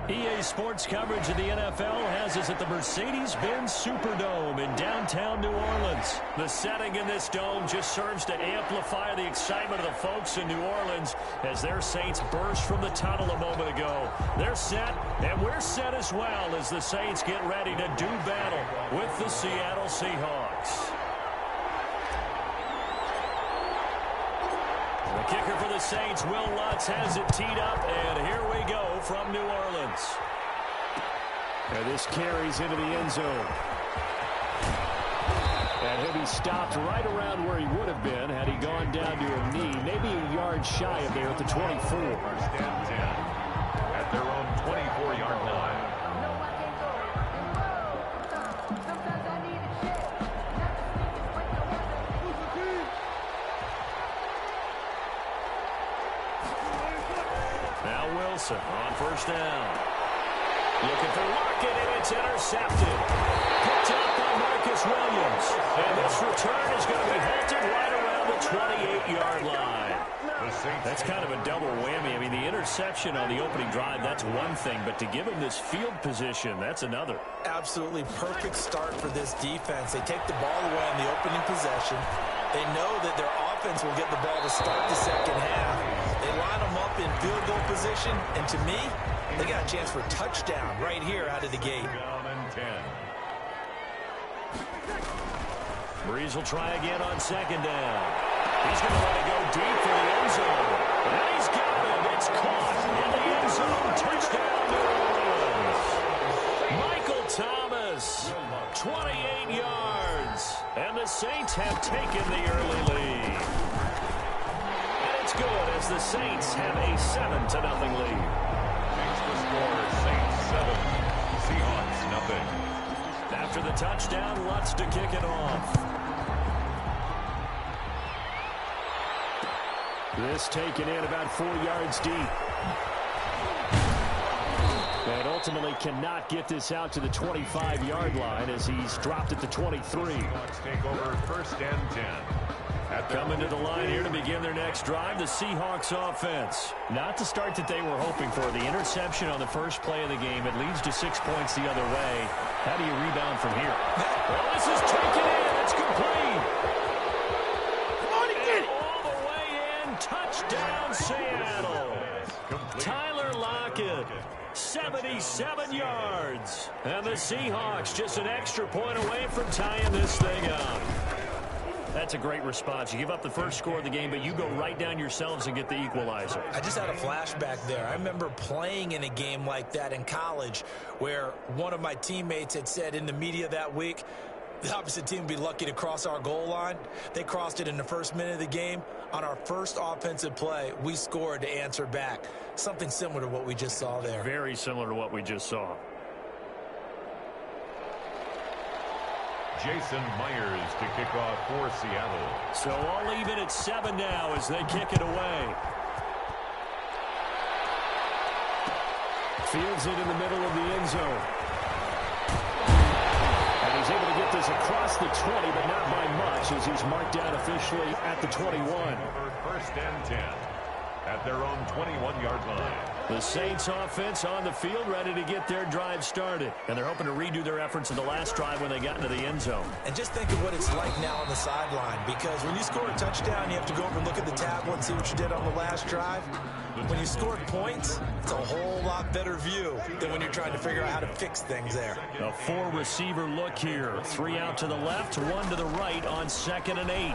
EA Sports coverage of the NFL has us at the Mercedes-Benz Superdome in downtown New Orleans. The setting in this dome just serves to amplify the excitement of the folks in New Orleans as their Saints burst from the tunnel a moment ago. They're set, and we're set as well as the Saints get ready to do battle with the Seattle Seahawks. The kicker for the Saints, Will Lutz, has it teed up, and here we go from New Orleans. And this carries into the end zone. And he'll be stopped right around where he would have been had he gone down to a knee, maybe a yard shy of there at the 24. First and 10 at their own 24-yard line. Wilson on first down. Looking for Lockett, and it's intercepted. Picked up by Marcus Williams. And this return is going to be halted right around the 28-yard line. That's kind of a double whammy. I mean, the interception on the opening drive, that's one thing. But to give him this field position, that's another. Absolutely perfect start for this defense. They take the ball away on the opening possession. They know that their offense will get the ball to start the second half. They line them up in field goal position, and to me, they got a chance for a touchdown right here out of the gate. Down and 10. Breeze will try again on second down. He's going to let it go deep for the end zone. And he's got it. It's caught in the end zone. Touchdown, New Orleans. Michael Thomas, 28 yards. And the Saints have taken the early lead. Good as the Saints have a 7-0 lead. Makes the score Saints 7, Seahawks nothing. After the touchdown, Lutz to kick it off. This taken in about 4 yards deep. And ultimately cannot get this out to the 25-yard line as he's dropped at the 23. Seahawks take over first and 10. Coming to the line here to begin their next drive, the Seahawks offense. Not the start that they were hoping for. The interception on the first play of the game. It leads to 6 points the other way. How do you rebound from here? Well, this is taken in. It's complete. Come on, get it. All the way in. Touchdown, Seattle. Tyler Lockett, 77 yards. And the Seahawks just an extra point away from tying this thing up. That's a great response. You give up the first score of the game, but you go right down yourselves and get the equalizer. I just had a flashback there. I remember playing in a game like that in college where one of my teammates had said in the media that week, the opposite team would be lucky to cross our goal line. They crossed it in the first minute of the game. On our first offensive play, we scored to answer back. Something similar to what we just saw there. Very similar to what we just saw. Jason Myers to kick off for Seattle. So all even at 7 now as they kick it away. Fields it in the middle of the end zone. And he's able to get this across the 20, but not by much as he's marked down officially at the 21. Over first and 10 at their own 21-yard line. The Saints offense on the field ready to get their drive started. And they're hoping to redo their efforts in the last drive when they got into the end zone. And just think of what it's like now on the sideline, because when you score a touchdown, you have to go over and look at the tablet and see what you did on the last drive. When you scored points, it's a whole lot better view than when you're trying to figure out how to fix things there. A 4-receiver look here. 3 out to the left, 1 to the right on 2nd and 8.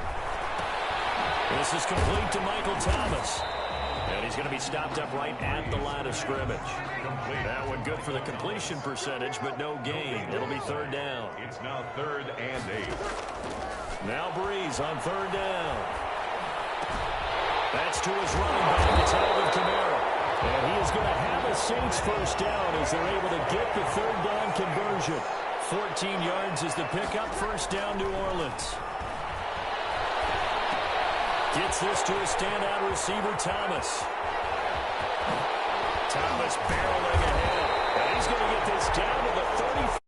This is complete to Michael Thomas. And he's going to be stopped up right at the line of scrimmage. That one good for the completion percentage, but no gain. It'll be 3rd down. It's now 3rd and 8. Now Breeze on 3rd down. That's to his running back. It's Alvin Kamara. And he is going to have a Saints first down as they're able to get the 3rd down conversion. 14 yards is the pickup. First down, New Orleans. Gets this to a standout receiver, Thomas. Thomas barreling ahead. And he's going to get this down to the 30.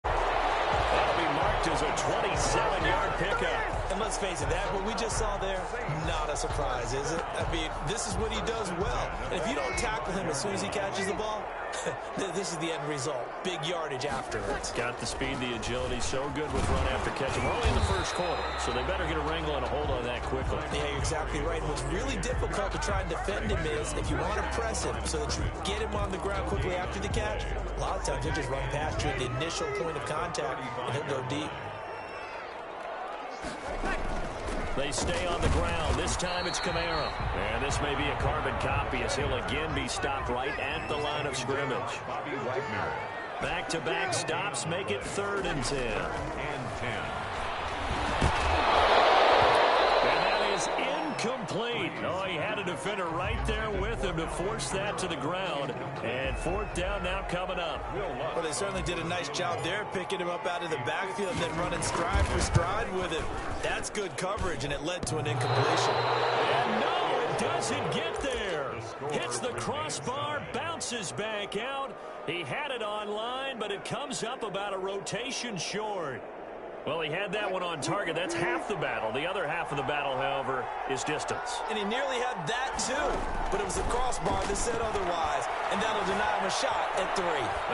That'll be marked as a 27-yard pickup. And let's face it, that what we just saw there, not a surprise, is it? I mean, this is what he does well. And if you don't tackle him as soon as he catches the ball, This is the end result. Big yardage afterwards. Got the speed, the agility, so good with run after catch. We're only in the first quarter, so they better get a wrangle and a hold on that quickly. Yeah, you're exactly right. What's really difficult to try and defend him is if you want to press him so that you get him on the ground quickly after the catch, a lot of times he'll just run past you at the initial point of contact and he'll go deep. They stay on the ground. This time it's Kamara. And this may be a carbon copy as he'll again be stopped right at the line of scrimmage. Bobby Wagner. Back-to-back stops make it 3rd and 10. And 10. And that is incomplete. Oh, he had a defender right there with him to force that to the ground. And 4th down now coming up. Well, they certainly did a nice job there, picking him up out of the backfield and then running stride for stride with him. That's good coverage, and it led to an incompletion. And no, it doesn't get there. Hits the crossbar, bounces back out. He had it on line, but it comes up about a rotation short. Well, he had that one on target. That's half the battle. The other half of the battle, however, is distance. And he nearly had that, too. But it was the crossbar that said otherwise. And that'll deny him a shot at 3.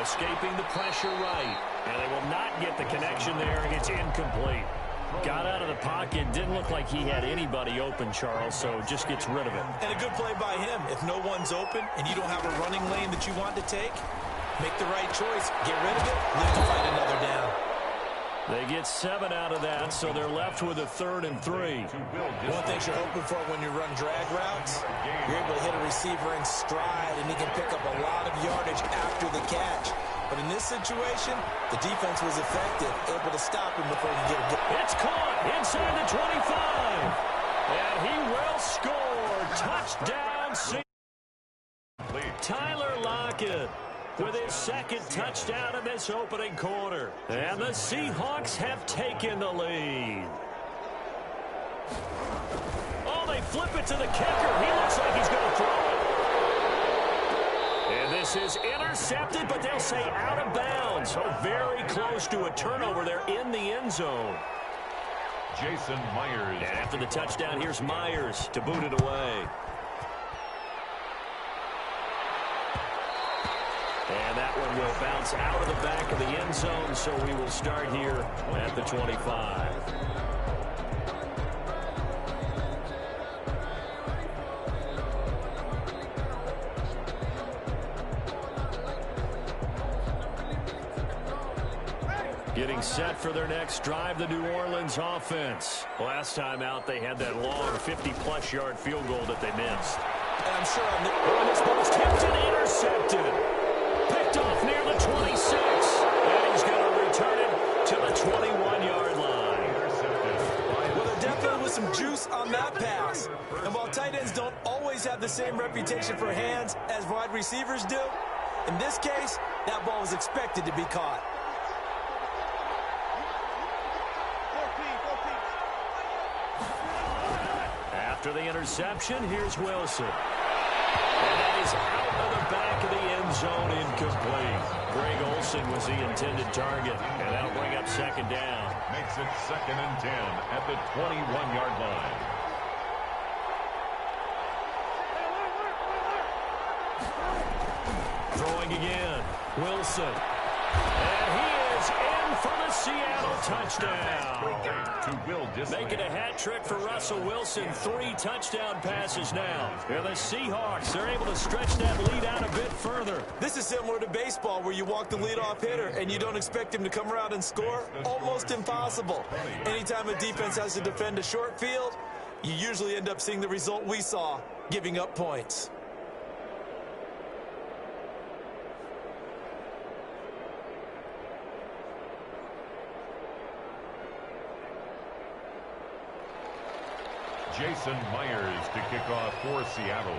Escaping the pressure right. And they will not get the connection there. It's incomplete. Got out of the pocket. Didn't look like he had anybody open, Charles, so just gets rid of it. And a good play by him. If no one's open and you don't have a running lane that you want to take, make the right choice. Get rid of it. Live to fight another down. They get 7 out of that, so they're left with a 3rd and 3. One thing you're hoping for when you run drag routes, you're able to hit a receiver in stride, and he can pick up a lot of yardage after the catch. But in this situation, the defense was effective, able to stop him before he could get it. It's caught inside the 25. And he will score. Touchdown. Tyler Lockett with his 2nd touchdown in this opening quarter. And the Seahawks have taken the lead. Oh, they flip it to the kicker. He looks like he's going to throw it. And this is intercepted, but they'll say out of bounds. So very close to a turnover there in the end zone. Jason Myers. And after the touchdown, here's Myers to boot it away. And that one will bounce out of the back of the end zone, so we will start here at the 25. Getting set for their next drive, the New Orleans offense. Last time out, they had that long 50-plus yard field goal that they missed. And I'm sure on this ball's tipped and intercepted. Picked off near the 26. And he's going to return it to the 21-yard line. Well, there definitely was some juice on that pass. And while tight ends don't always have the same reputation for hands as wide receivers do, in this case, that ball was expected to be caught. After the interception, here's Wilson. And that is out of the back of the end zone, incomplete. Greg Olsen was the intended target, and that'll bring up 2nd down. Makes it 2nd and 10 at the 21-yard line. Throwing again, Wilson. And he is in for the Seattle touchdown. Making a hat trick for Russell Wilson. 3 touchdown passes now. And the Seahawks are able to stretch that lead out a bit further. This is similar to baseball where you walk the leadoff hitter and you don't expect him to come around and score. Almost impossible. Anytime a defense has to defend a short field, you usually end up seeing the result we saw, giving up points. Jason Myers to kick off for Seattle.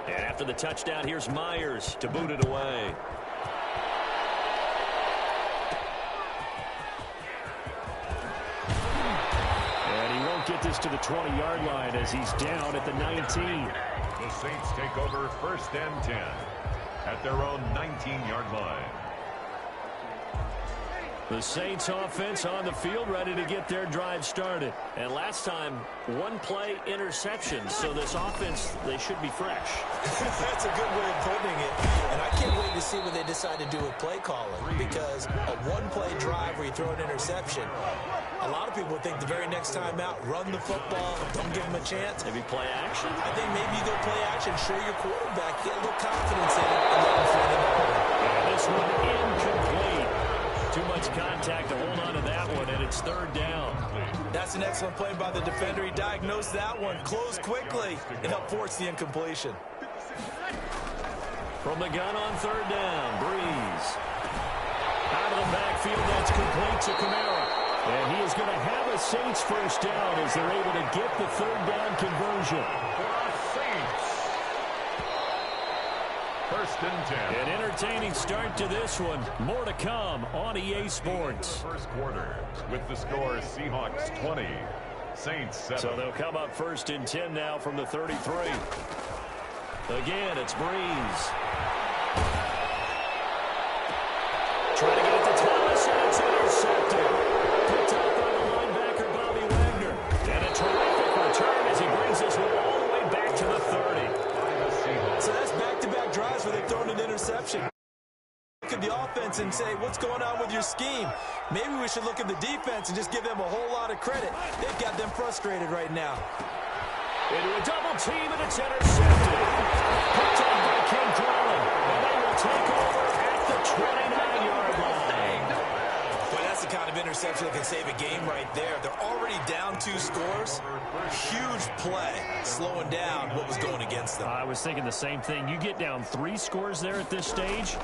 And after the touchdown, here's Myers to boot it away. And he won't get this to the 20-yard line as he's down at the 19. The Saints take over 1st and 10 at their own 19-yard line. The Saints offense on the field, ready to get their drive started. And last time, one-play interception. So this offense, they should be fresh. That's a good way of putting it. And I can't wait to see what they decide to do with play calling. Because a one-play drive where you throw an interception, a lot of people think the very next time out, run the football, don't give them a chance. Maybe play action? I think maybe you go play action, show your quarterback, get a little confidence in it, and let him throw the ball. This one incomplete. Too much contact to hold on to that one, and it's third down. That's an excellent play by the defender. He diagnosed that one, closed quickly, and helped force the incompletion. From the gun on third down, Breeze. Out of the backfield, that's complete to Kamara. And he is going to have a Saints first down as they're able to get the third down conversion. First and 10. An entertaining start to this one. More to come on EA Sports. First quarter with the score Seahawks 20, Saints 7. So they'll come up first and 10 now from the 33. Again, it's Breeze. Trying to get it to Thomas, and it's intercepted. Picked up by the linebacker, Bobby Wagner. And a terrific return as he brings this one all the way back to the 30. So that's back-to-back drives where they've thrown an interception. Look at the offense and say, what's going on with your scheme? Maybe we should look at the defense and just give them a whole lot of credit. They've got them frustrated right now. Into a double team, and it's intercepted. Picked up by Ken Crawlin. And they will take over at the 29-yard line. Boy, that's the kind of interception that can save a game right there. They're already down 2 scores. Huge play, slowing down what was going against them. I was thinking the same thing. You get down 3 scores there at this stage,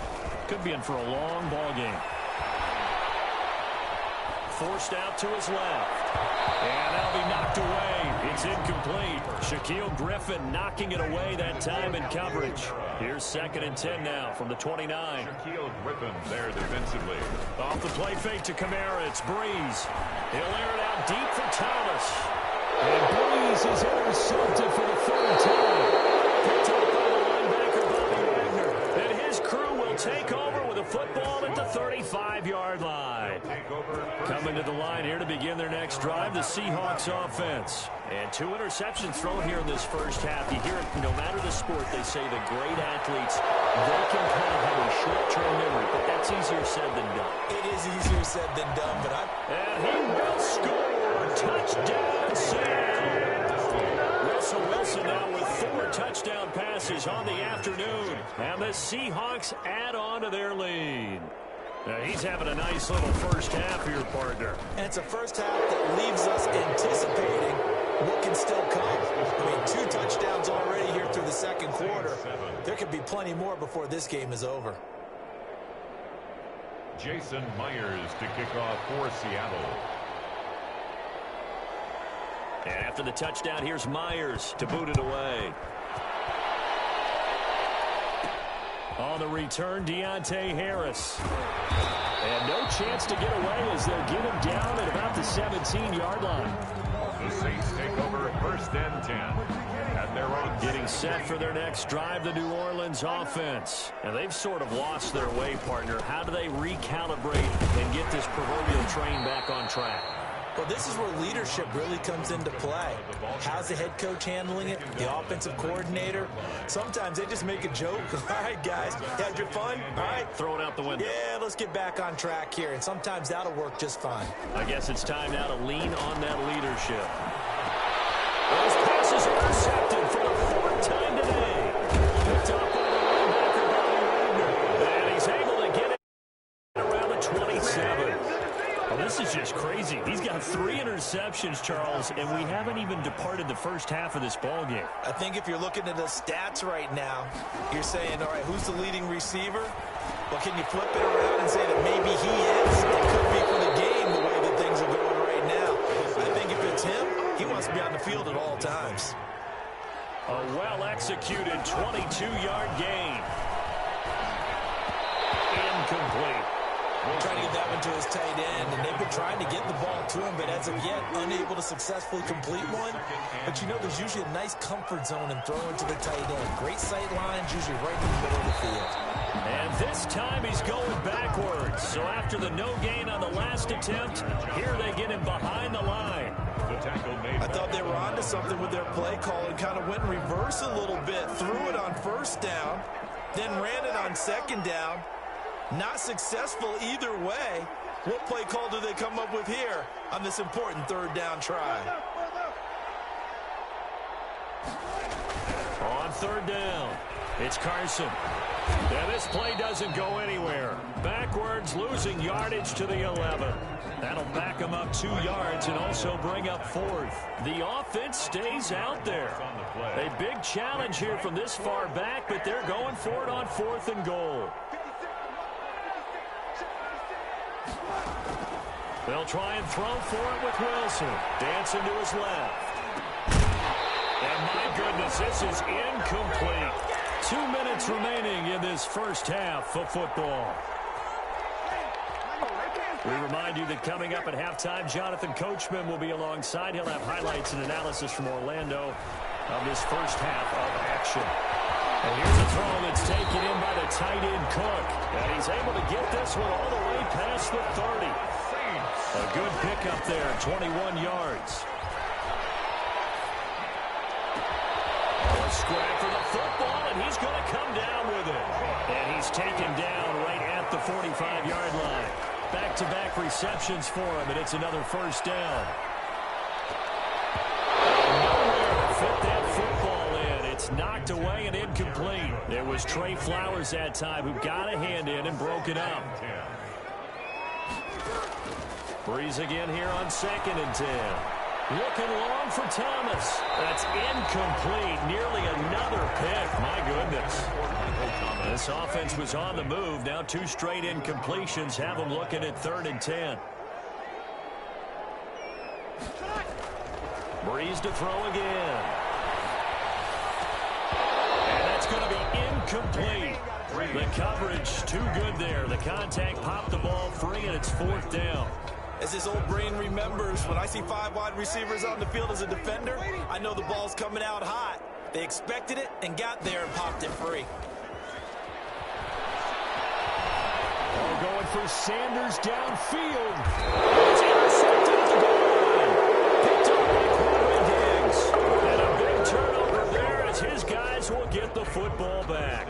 could be in for a long ball game. Forced out to his left. And that'll be knocked away. It's incomplete. Shaquille Griffin knocking it away that time in coverage. Here's second and 10 now from the 29. Shaquille Griffin there defensively. Off the play fake to Kamara. It's Breeze. He'll air it out deep for Thomas. And Breeze is intercepted for the third time. Picked up by the linebacker, Bobby Wagner. And his crew will take over with a football at the 35-yard line. Coming to the line here to begin their next drive, the Seahawks offense. And 2 interceptions thrown here in this first half. You hear it, no matter the sport, they say the great athletes, they can kind of have a short-term memory, but that's easier said than done. It is easier said than done, but And he will score. Touchdown, Sam! Russell Wilson now with 4 touchdown passes on the afternoon. And the Seahawks add on to their lead. Now he's having a nice little first half here, partner. and it's a first half that leaves us anticipating what can still come. I mean, 2 touchdowns already here through the second quarter. There could be plenty more before this game is over. Jason Myers to kick off for Seattle. And after the touchdown, here's Myers to boot it away. On the return, Deontay Harris. And no chance to get away as they'll get him down at about the 17-yard line. The Saints take over first and 10 at their own. Getting set for their next drive, the New Orleans offense. And they've sort of lost their way, partner. How do they recalibrate and get this proverbial train back on track? Well, this is where leadership really comes into play. How's the head coach handling it? The offensive coordinator? Sometimes they just make a joke. All right, guys, had your fun? All right. Throw it out the window. Yeah, let's get back on track here. And sometimes that'll work just fine. I guess it's time now to lean on that leadership. Those passes intercepted for the 4th time today. Picked up by the linebacker, Bobby Wagner. And he's able to get it around the 27. Well, this is just crazy. He's got 3 interceptions, Charles, and we haven't even departed the first half of this ball game. I think if you're looking at the stats right now, you're saying, all right, who's the leading receiver? Well, can you flip it around and say that maybe he is? It could be for the game the way that things are going right now. I think if it's him, he wants to be on the field at all times. A well-executed 22-yard gain. Incomplete. Trying to get that one to his tight end, and they've been trying to get the ball to him, but as of yet, unable to successfully complete one. But you know, there's usually a nice comfort zone in throwing to the tight end. Great sight lines, usually right in the middle of the field. And this time he's going backwards. So after the no gain on the last attempt, here they get him behind the line. I thought they were onto something with their play call and kind of went in reverse a little bit. Threw it on first down, then ran it on second down. Not successful either way. What play call do they come up with here on this important third down try? On third down, it's Carson. And this play doesn't go anywhere. Backwards, losing yardage to the 11. That'll back him up 2 yards and also bring up fourth. The offense stays out there. A big challenge here from this far back, but they're going for it on 4th and goal. They'll try and throw for it with Wilson. Dancing to his left. And my goodness, this is incomplete. 2 minutes remaining in this first half of football. We remind you that coming up at halftime, Jonathan Coachman will be alongside. He'll have highlights and analysis from Orlando of this first half of action. And here's a throw that's taken in by the tight end Cook. And he's able to get this one all the way past the 30. A good pickup there, 21 yards. A scrap for the football, and he's going to come down with it. And he's taken down right at the 45-yard line. Back-to-back receptions for him, and it's another first down. Nowhere to fit that football in. It's knocked away and incomplete. It was Trey Flowers that time who got a hand in and broke it up. Breeze again here on 2nd and 10. Looking long for Thomas. That's incomplete. Nearly another pick. My goodness. This offense was on the move. Now 2 straight incompletions have them looking at 3rd and 10. Breeze to throw again. And that's going to be incomplete. The coverage too good there. The contact popped the ball free, and it's 4th down. As his old brain remembers, when I see 5 wide receivers on the field as a defender, I know the ball's coming out hot. They expected it and got there and popped it free. Oh, going for Sanders downfield. It's intercepted at the goal line. Picked up by Corey Diggs. And a big turnover there as his guys will get the football back.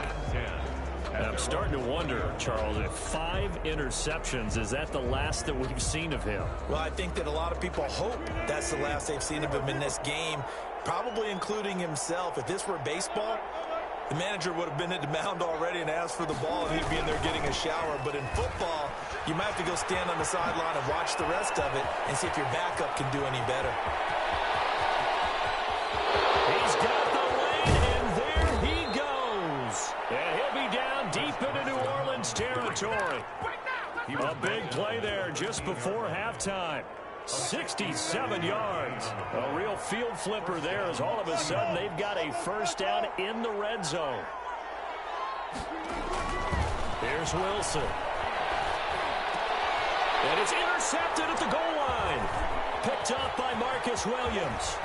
And I'm starting to wonder, Charles, if 5 interceptions, is that the last that we've seen of him? Well, I think that a lot of people hope that's the last they've seen of him in this game, probably including himself. If this were baseball, the manager would have been at the mound already and asked for the ball, and he'd be in there getting a shower. But in football, you might have to go stand on the sideline and watch the rest of it and see if your backup can do any better. He's got the lane, and there he goes. And he'll be down deep into New Orleans territory. A big play there just before halftime. 67 yards. A real field flipper there as all of a sudden they've got a first down in the red zone. Here's Wilson. And it's intercepted at the goal line. Picked up by Marcus Williams.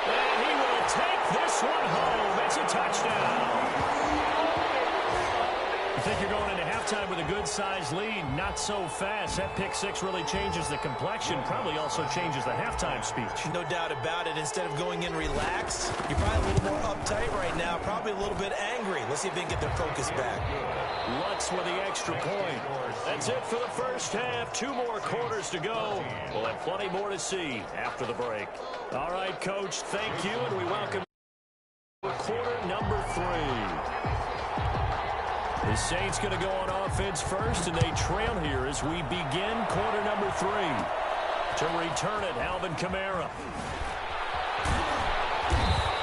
And he will take this one home. It's a touchdown. You think you're going into halftime with a good-sized lead? Not so fast. That pick six really changes the complexion, probably also changes the halftime speech. No doubt about it. Instead of going in relaxed, you're probably a little more uptight right now, probably a little bit angry. Let's see if they can get their focus back. Lutz with the extra point. That's it for the first half. 2 more quarters to go. We'll have plenty more to see after the break. All right, Coach, thank you, and we welcome quarter number 3. The Saints going to go on offense first, and they trail here as we begin quarter number 3. To return it, Alvin Kamara.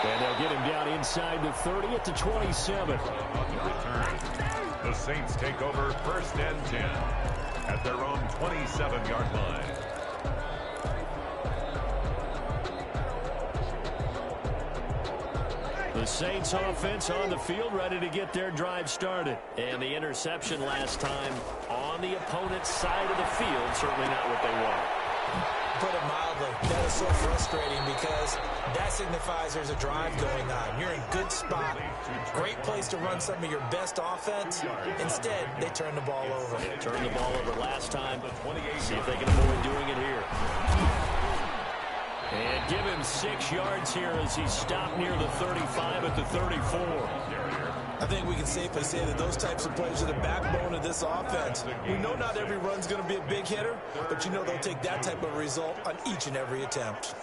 And they'll get him down inside the 30 at the 27. Return. The Saints take over 1st and 10 at their own 27-yard line. Saints offense on the field, ready to get their drive started. And the interception last time on the opponent's side of the field, certainly not what they want. Put it mildly, that is so frustrating because that signifies there's a drive going on. You're in a good spot, great place to run some of your best offense. Instead, they turn the ball over. They turned the ball over last time. See if they can avoid doing it here. And give him 6 yards here as he stopped near the 35 at the 34. I think we can safely say that those types of plays are the backbone of this offense. We know not every run's going to be a big hitter, but you know they'll take that type of result on each and every attempt.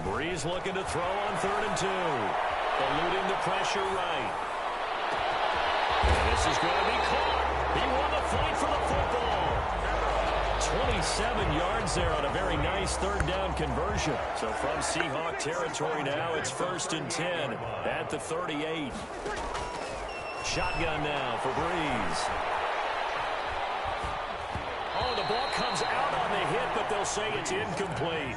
Breeze looking to throw on 3rd and 2. Eluding the pressure right. And this is going to be caught. He won the fight for the football. 27 yards there on a very nice 3rd down conversion. So from Seahawk territory now, it's 1st and 10 at the 38. Shotgun now for Breeze. Oh, the ball comes out on the hit, but they'll say it's incomplete.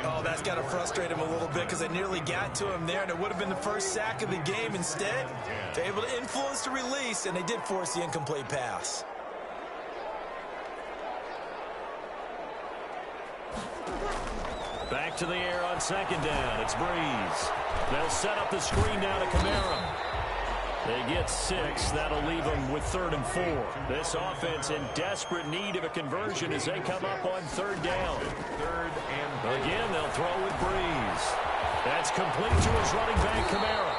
Oh, that's got to frustrate him a little bit because they nearly got to him there, and it would have been the first sack of the game. Instead, they're able to influence the release, and they did force the incomplete pass. Back to the air on 2nd down. It's Breeze. They'll set up the screen now to Kamara. They get 6. That'll leave them with 3rd and 4. This offense in desperate need of a conversion as they come up on 3rd down. 3rd and again, they'll throw with Breeze. That's complete to his running back, Kamara.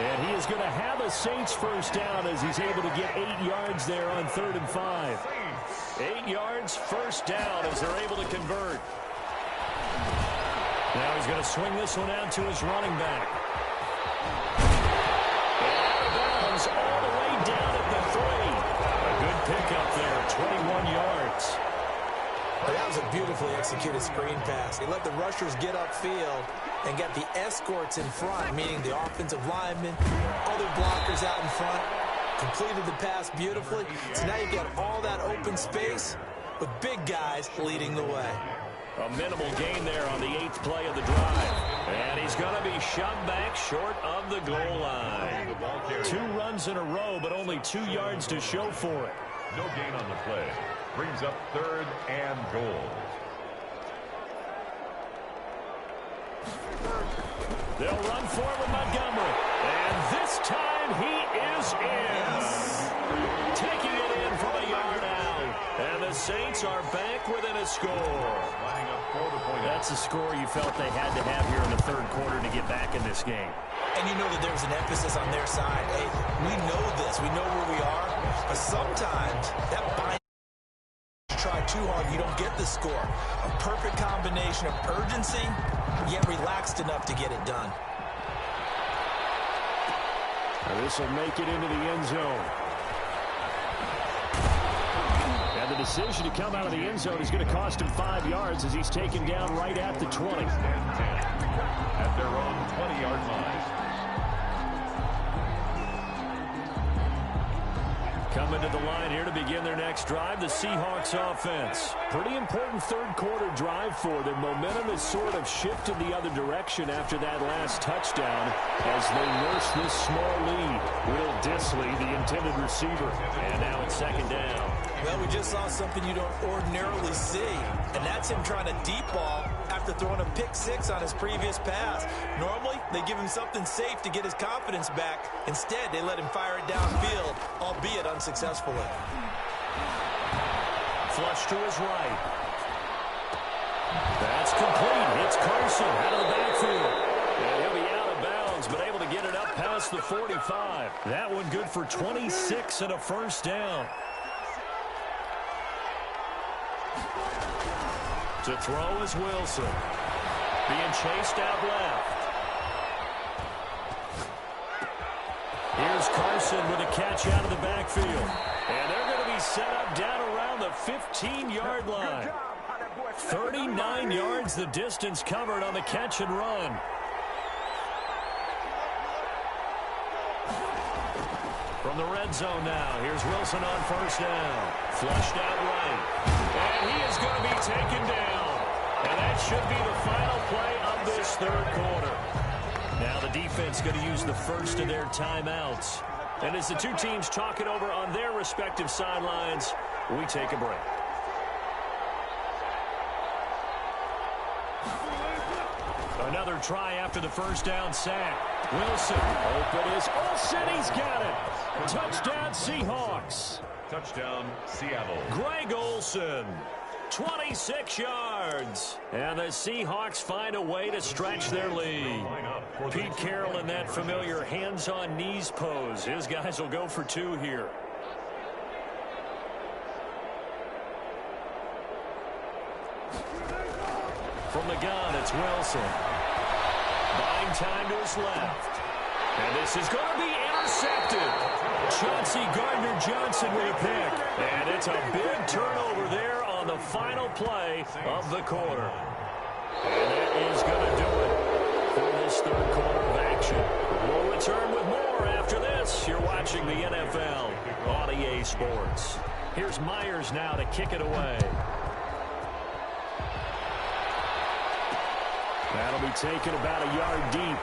And he is going to have a Saints 1st down as he's able to get 8 yards there on 3rd and 5. 8 yards, 1st down as they're able to convert. Now he's going to swing this one out to his running back. And out of bounds all the way down at the 3. A good pickup there, 21 yards. Well, that was a beautifully executed screen pass. He let the rushers get upfield and got the escorts in front, meaning the offensive linemen, other blockers out in front, completed the pass beautifully. So now you've got all that open space with big guys leading the way. A minimal gain there on the 8th play of the drive. And he's going to be shoved back short of the goal line. 2 runs in a row, but only 2 yards to show for it. no gain on the play. Brings up 3rd and goal. They'll run for it with Montgomery. And this time he is in. Taking it in from a yard out. And the Saints are back within a score. Lining up for the point. That's a score you felt they had to have here in the 3rd quarter to get back in this game. And you know that there's an emphasis on their side. Hey, we know this. We know where we are. But sometimes that bind try too hard, you don't get the score. A perfect combination of urgency, yet relaxed enough to get it done. This will make it into the end zone. And the decision to come out of the end zone is going to cost him 5 yards as he's taken down right at the 20. At their own 20-yard line. Coming to the line here to begin their next drive, the Seahawks offense. Pretty important 3rd quarter drive for them. Momentum has sort of shifted the other direction after that last touchdown as they nurse this small lead. Will Dissly, the intended receiver. And now it's 2nd down. Well, we just saw something you don't ordinarily see, and that's him trying to deep ball after throwing a pick 6 on his previous pass. Normally, they give him something safe to get his confidence back. Instead, they let him fire it downfield, albeit unsuccessfully. Flush to his right. That's complete. It's Carson out of the backfield. And he'll be out of bounds, but able to get it up past the 45. That one good for 26 and a 1st down. To throw is Wilson. Being chased out left. Here's Carson with a catch out of the backfield. And they're going to be set up down around the 15-yard line. 39 yards the distance covered on the catch and run. From the red zone now, here's Wilson on first down. Flushed out right. And he is going to be taken down. And that should be the final play of this third quarter. Now the defense going to use the first of their timeouts. And as the two teams talk it over on their respective sidelines, we take a break. Another try after the first down sack. Wilson, open is Olsen, he's got it. Touchdown Seahawks. Touchdown Seattle. Greg Olsen, 26 yards. And the Seahawks find a way to stretch their lead. Pete Carroll in that familiar hands-on knees pose. His guys will go for two here. From the gun, it's Wilson. Buying time to his left. And this is going to be intercepted. Chauncey Gardner-Johnson with a pick. And it's a big turnover there on the final play of the quarter. And that is going to do it for this third quarter of action. We'll return with more after this. You're watching the NFL on EA Sports. Here's Myers now to kick it away. That'll be taken about a yard deep.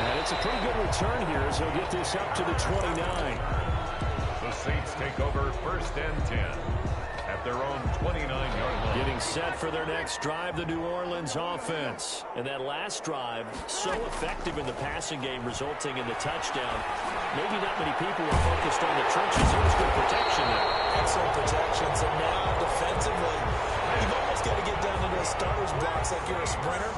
And it's a pretty good return here as he'll get this up to the 29. The Saints take over first and 10 at their own 29-yard line. Getting set for their next drive, the New Orleans offense. And that last drive, so effective in the passing game, resulting in the touchdown. Maybe not many people were focused on the trenches. It was good protection there. Excellent protections. And now defensively, you've almost got to get down into those starter's blocks like you're a sprinter.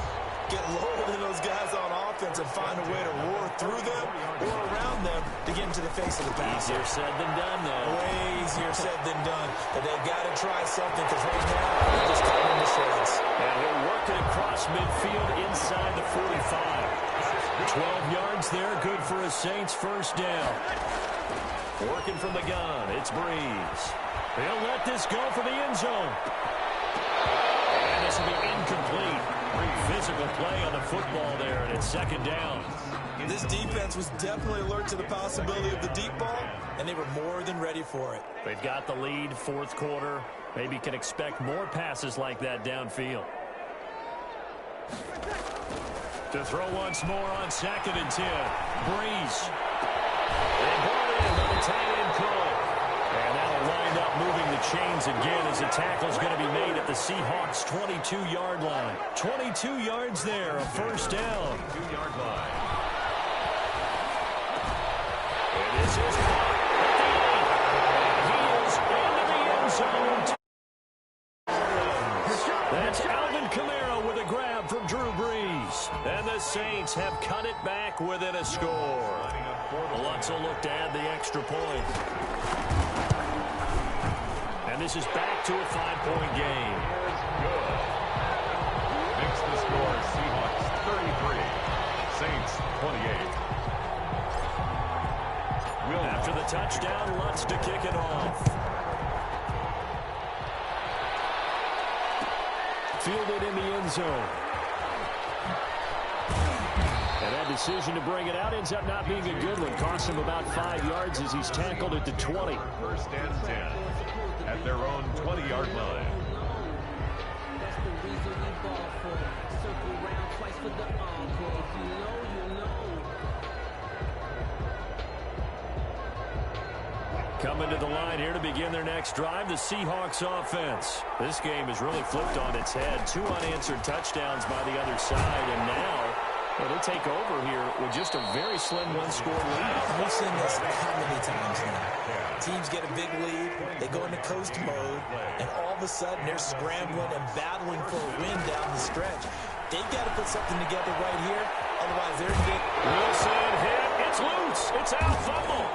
Get lower than those guys on offense and find a way to roar through them or around them to get into the face of the pass. Easier said than done, though. Way easier said than done. But they've got to try something because right now they're just cutting into shreds. And he'll work it across midfield inside the 45. 12 yards there, good for a Saints first down. Working from the gun, it's Breeze. He'll let this go for the end zone. And this will be incomplete. Physical play on the football there, and it's second down. This defense was definitely alert to the possibility of the deep ball, and they were more than ready for it. They've got the lead, fourth quarter. Maybe can expect more passes like that downfield. To throw once more on 2nd and 10. Breeze. And brought in by the tight end Crow. And that'll wind up moving the chains again as the tackle's going to be made at the Seahawks' 22-yard line. 22 yards there, a first down. 2-yard line. And this is caught at the 8. He is into the end zone. That's Alvin Kamara with a grab from Drew Brees. And the Saints have cut it back within a score. Lutz will look to add the extra point. And this is back to a 5-point game. Good. Makes the score Seahawks 33, Saints 28. After the touchdown, Lutz to kick it off. Fielded in the end zone. And that decision to bring it out ends up not being a good one. Costs him about 5 yards as he's tackled at the 20. First and 10 at their own 20-yard line. Coming to the line here to begin their next drive, the Seahawks offense. This game is really flipped on its head. 2 unanswered touchdowns by the other side, and now they take over here with just a very slim one-score lead. We've seen this how many times now? Teams get a big lead, they go into coast mode, and all of a sudden they're scrambling and battling for a win down the stretch. They've got to put something together right here, otherwise they're going to get... Wilson hit, it's loose, it's out, fumble.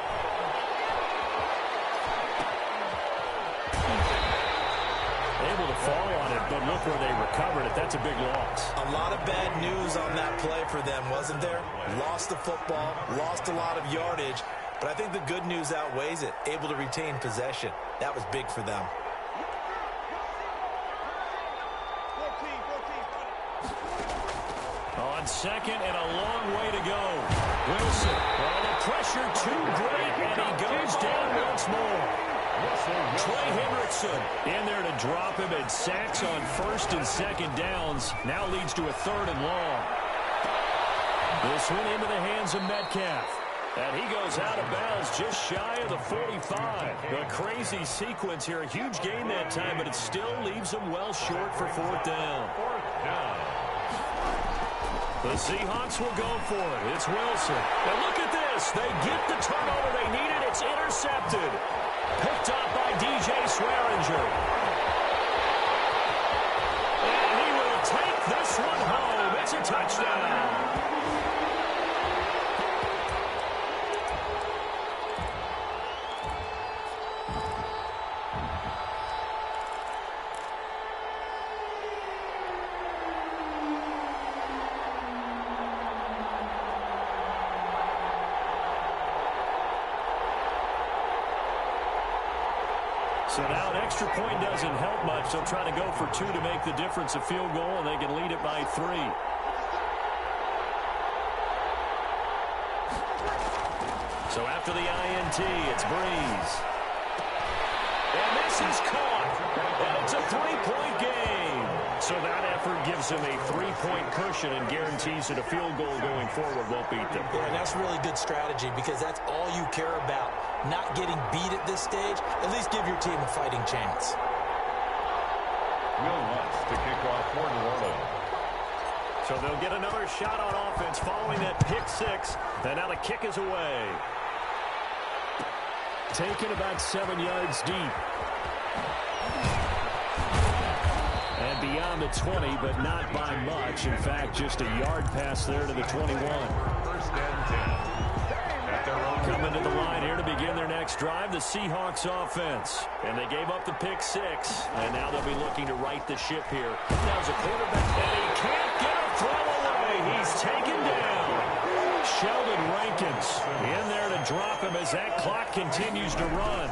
Able to fall on it, but look where they recovered it. That's a big loss. A lot of bad news on that play for them, wasn't there? Lost the football, lost a lot of yardage, but I think the good news outweighs it. Able to retain possession. That was big for them. on second and a long way to go. Wilson, well, the pressure too great, and he goes down once more. Trey Hendrickson in there to drop him, and sacks on first and second downs. Now leads to a third and long. This one into the hands of Metcalf. And he goes out of bounds just shy of the 45. A crazy sequence here. A huge gain that time, but it still leaves him well short for fourth down. The Seahawks will go for it. It's Wilson. And look at this. They get the turnover they needed. It's intercepted. Picked up by DJ Swearinger. And he will take this one home. It's a touchdown. So now an extra point doesn't help much. They'll try to go for two to make the difference a field goal, and they can lead it by 3. So after the INT, it's Breeze. And this is caught. And it's a 3-point game. So that effort gives him a 3-point cushion and guarantees that a field goal going forward won't beat them. Yeah, and that's really good strategy because that's all you care about. Not getting beat at this stage. At least give your team a fighting chance. Will Lutz to kick off for New Orleans. So they'll get another shot on offense following that pick 6. And now the kick is away. Taken about 7 yards deep. And beyond the 20, but not by much. In fact, just a yard pass there to the 21. First and 10. Coming to the line here to begin their next drive, the Seahawks offense. And they gave up the pick 6. And now they'll be looking to right the ship here. Now's a quarterback, and he can't get a throw away. He's taken down. Sheldon Rankins in there to drop him as that clock continues to run.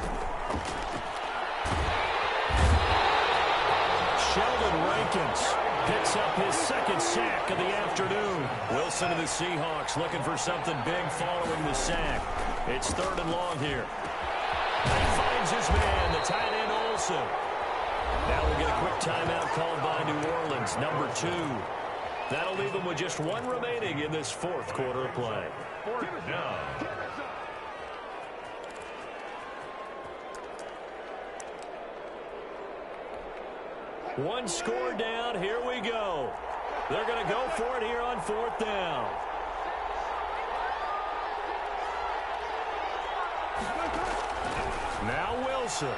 Sheldon Rankins picks up his second sack of the afternoon. Wilson and the Seahawks looking for something big following the sack. It's third and long here. He finds his man, the tight end Olsen. Now we'll get a quick timeout called by New Orleans, number 2. That'll leave them with just 1 remaining in this fourth quarter of play. Fourth down. One score down. Here we go. They're going to go for it here on fourth down. Now Wilson.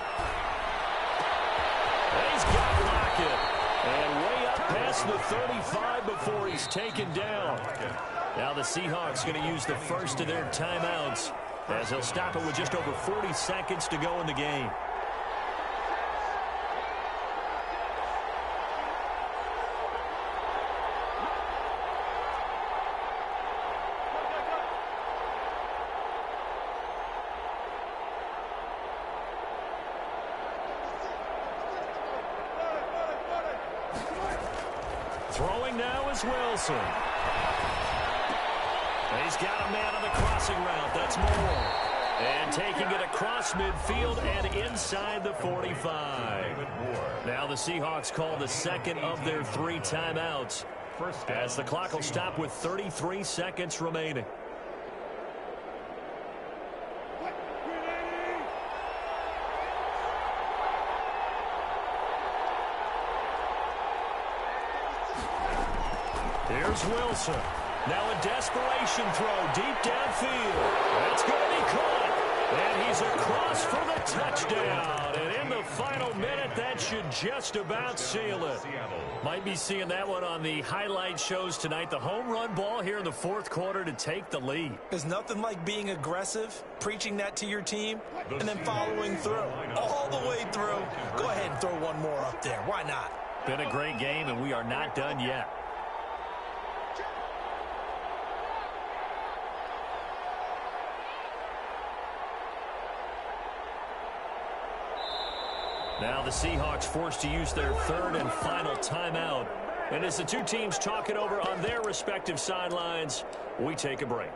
He's got Lockett. And way up past the 35 before he's taken down. Now the Seahawks going to use the first of their timeouts as they'll stop it with just over 40 seconds to go in the game. Throwing now is Wilson. He's got a man on the crossing route. That's Moore. And taking it across midfield and inside the 45. Now the Seahawks call the second of their 3 timeouts as the clock will stop with 33 seconds remaining. Here's Wilson. Now a desperation throw deep downfield. That's going to be caught. And he's across for the touchdown. And in the final minute, that should just about seal it. Might be seeing that one on the highlight shows tonight. The home run ball here in the fourth quarter to take the lead. There's nothing like being aggressive, preaching that to your team, and then following through. All the way through. Go ahead and throw one more up there. Why not? Been a great game, and we are not done yet. Now the Seahawks forced to use their third and final timeout And as the two teams talk it over on their respective sidelines, we take a break.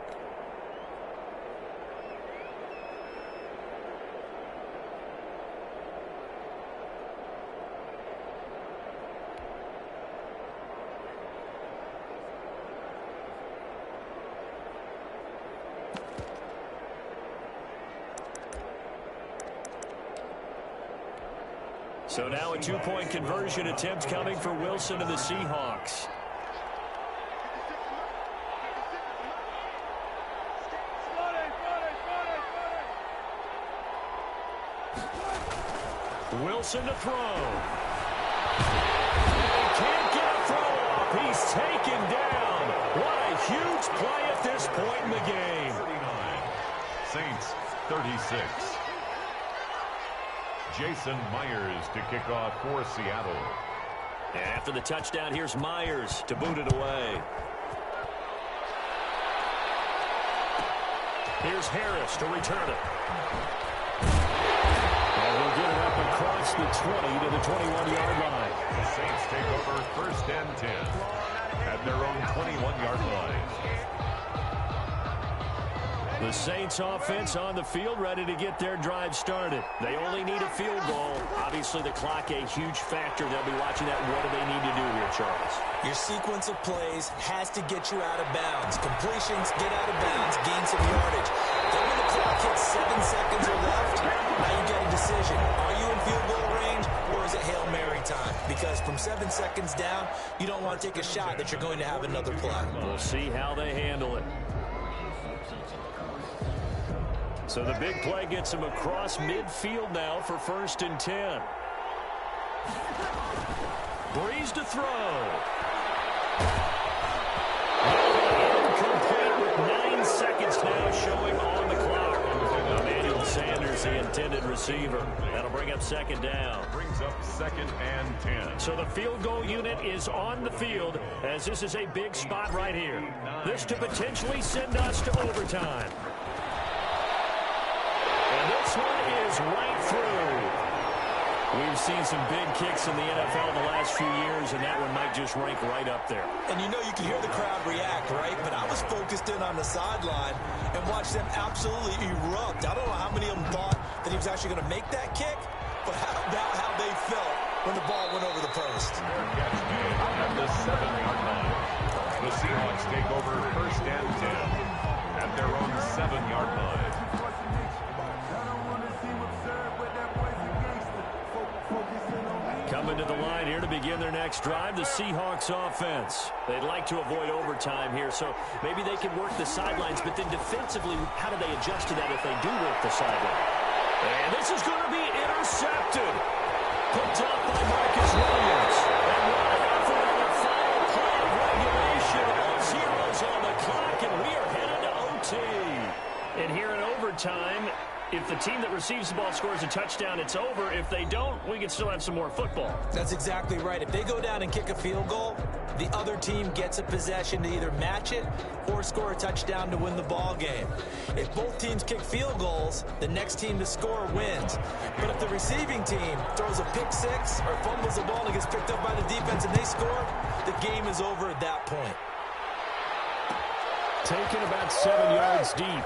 So now a two-point conversion attempt coming for Wilson and the Seahawks. Wilson to throw. And he can't get a throw off. He's taken down. What a huge play at this point in the game. 39. Saints 36. Jason Myers to kick off for Seattle. And after the touchdown, here's Myers to boot it away. Here's Harris to return it. And he'll get it up across the 20 to the 21-yard line. The Saints take over first and 10 at their own 21-yard line. The Saints offense on the field, ready to get their drive started. They only need a field goal. Obviously, the clock a huge factor. They'll be watching that. What do they need to do here, Charles? Your sequence of plays has to get you out of bounds. Completions, get out of bounds, gain some yardage. Then when the clock hits 7 seconds or left, now you get a decision. Are you in field goal range, or is it Hail Mary time? Because from 7 seconds down, you don't want to take a shot that you're going to have another play. We'll see how they handle it. So the big play gets him across midfield now for first and 10. Breeze to throw. Incomplete with 9 seconds now showing on the clock. Emmanuel Sanders, the intended receiver. That'll bring up second down. Brings up second and 10. So the field goal unit is on the field as this is a big spot right here. This to potentially send us to overtime. And this one is right through. We've seen some big kicks in the NFL the last few years, and that one might just rank right up there. And you know you can hear the crowd react, right? But I was focused in on the sideline and watched them absolutely erupt. I don't know how many of them thought that he was actually going to make that kick, but how about how they felt when the ball went over the post. Fair catch made at the 7-yard line. The Seahawks take over first and 10 at their own 7-yard line. Coming to the line here to begin their next drive, the Seahawks offense. They'd like to avoid overtime here, so maybe they can work the sidelines, but then defensively, how do they adjust to that if they do work the sideline? And this is going to be intercepted. Picked up by Marcus Williams. And right after the final play of regulation, all zeros on the clock, and we are headed to OT. And here in overtime, if the team that receives the ball scores a touchdown, it's over. If they don't, we can still have some more football. That's exactly right. If they go down and kick a field goal, the other team gets a possession to either match it or score a touchdown to win the ball game. If both teams kick field goals, the next team to score wins. But if the receiving team throws a pick six or fumbles the ball and gets picked up by the defense and they score, the game is over at that point. Taken about 7 yards deep.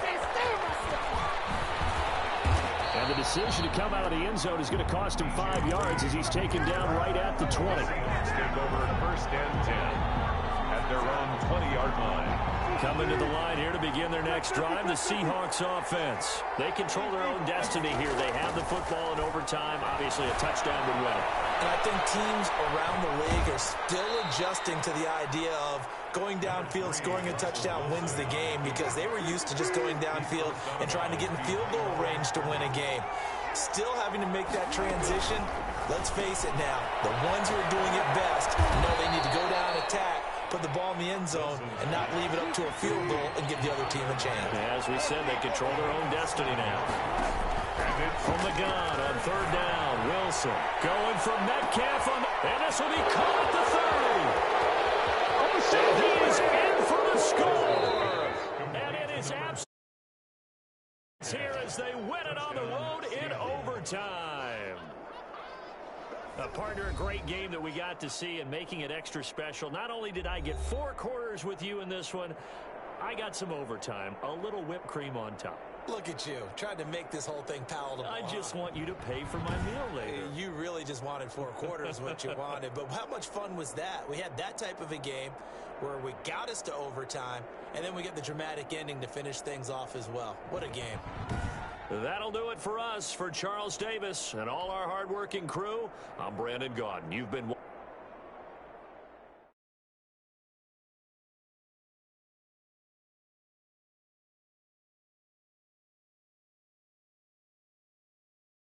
And the decision to come out of the end zone is going to cost him 5 yards as he's taken down right at the 20. Take over first and 10 at their own 20-yard line. Coming to the line here to begin their next drive, the Seahawks offense. They control their own destiny here. They have the football in overtime. Obviously, a touchdown would win it. And I think teams around the league are still adjusting to the idea of going downfield, scoring a touchdown wins the game, because they were used to just going downfield and trying to get in field goal range to win a game. Still having to make that transition. Let's face it now, the ones who are doing it best know they need to go down, attack, put the ball in the end zone, and not leave it up to a field goal and give the other team a chance. As we said, they control their own destiny now. From the gun on third down, Wilson going for Metcalf, and this will be caught at the 30. And he is in for the score. And it is absolutely here as they win it on the road in overtime. Partner, a great game that we got to see, and making it extra special. Not only did I get 4 quarters with you in this one, I got some overtime, a little whipped cream on top. Look at you, trying to make this whole thing palatable. I just want you to pay for my meal later. You really just wanted 4 quarters, what you wanted. But how much fun was that? We had that type of a game where we got us to overtime, and then we get the dramatic ending to finish things off as well. What a game. That'll do it for us. For Charles Davis and all our hardworking crew, I'm Brandon Gaudin. You've been watching.